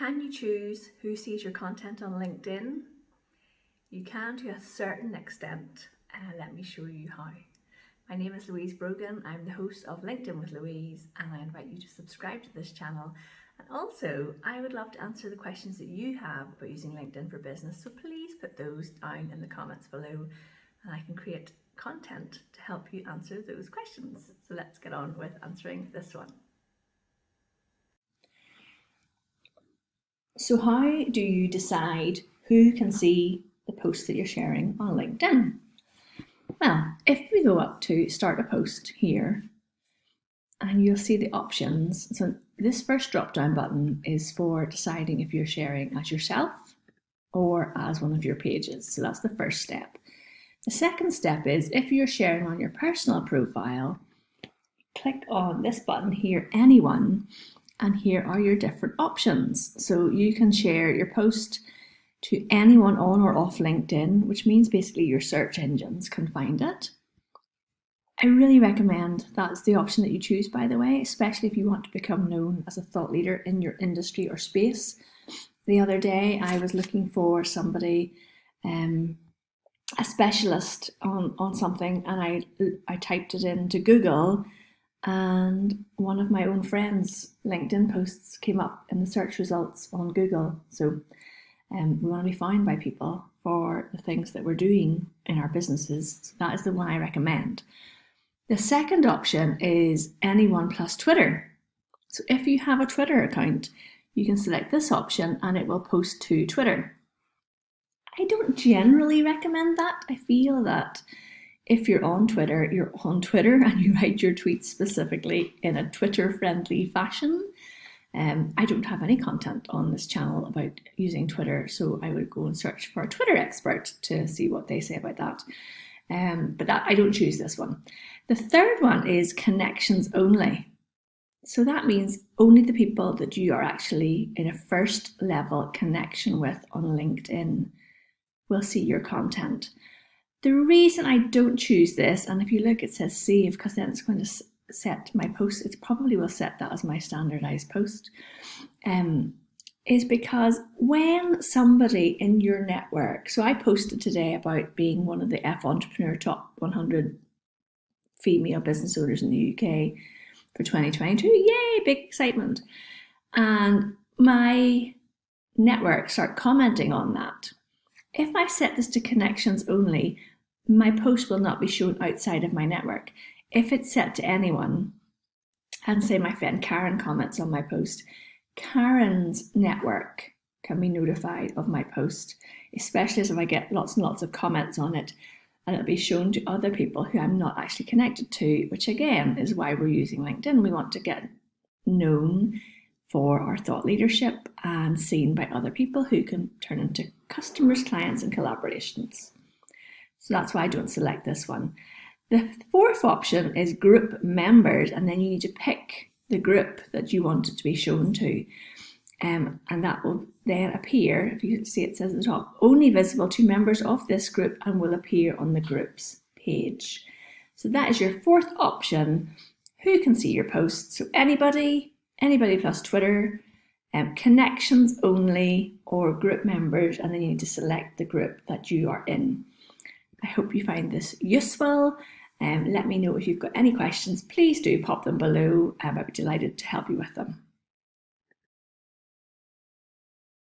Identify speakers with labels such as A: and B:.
A: Can you choose who sees your content on LinkedIn? You can to a certain extent, and let me show you how. My name is Louise Brogan. I'm the host of LinkedIn with Louise, and I invite you to subscribe to this channel. And also, I would love to answer the questions that you have about using LinkedIn for business, so please put those down in the comments below, and I can create content to help you answer those questions. So let's get on with answering this one. So how do you decide who can see the post that you're sharing on LinkedIn? Well, if we go up to start a post here, and you'll see the options. So this first drop down button is for deciding if you're sharing as yourself or as one of your pages. So that's the first step. The second step is if you're sharing on your personal profile, click on this button here, anyone, and here are your different options. So you can share your post to anyone on or off LinkedIn, which means basically your search engines can find it. I really recommend that's the option that you choose, by the way, especially if you want to become known as a thought leader in your industry or space. The other day I was looking for somebody, a specialist on something, and I typed it into Google, and one of my own friends' LinkedIn posts came up in the search results on Google. So we want to be found by people for the things that we're doing in our businesses. So that is the one I recommend. The second option is anyone plus Twitter. So if you have a Twitter account, you can select this option and it will post to Twitter. I don't generally recommend that. I feel that if you're on Twitter and you write your tweets specifically in a Twitter-friendly fashion. I don't have any content on this channel about using Twitter, so I would go and search for a Twitter expert to see what they say about that. But I don't choose this one. The third one is connections only. So that means only the people that you are actually in a first level connection with on LinkedIn will see your content. The reason I don't choose this, and if you look, it says save, because then it's going to set my post, it probably will set that as my standardized post, is because when somebody in your network, so I posted today about being one of the F Entrepreneur Top 100 female business owners in the UK for 2022, yay, big excitement. And my network start commenting on that. If I set this to connections only, my post will not be shown outside of my network. If it's set to anyone, and say my friend Karen comments on my post, Karen's network can be notified of my post, especially if I get lots and lots of comments on it, and it'll be shown to other people who I'm not actually connected to, which again is why we're using LinkedIn. We want to get known for our thought leadership and seen by other people who can turn into customers, clients, and collaborations. So that's why I don't select this one. The fourth option is group members, and then you need to pick the group that you want it to be shown to. And that will then appear, if you see it says at the top, only visible to members of this group and will appear on the groups page. So that is your fourth option. Who can see your posts? So anybody plus Twitter, connections only, or group members, and then you need to select the group that you are in. I hope you find this useful. Let me know if you've got any questions. Please do pop them below. I'd be delighted to help you with them.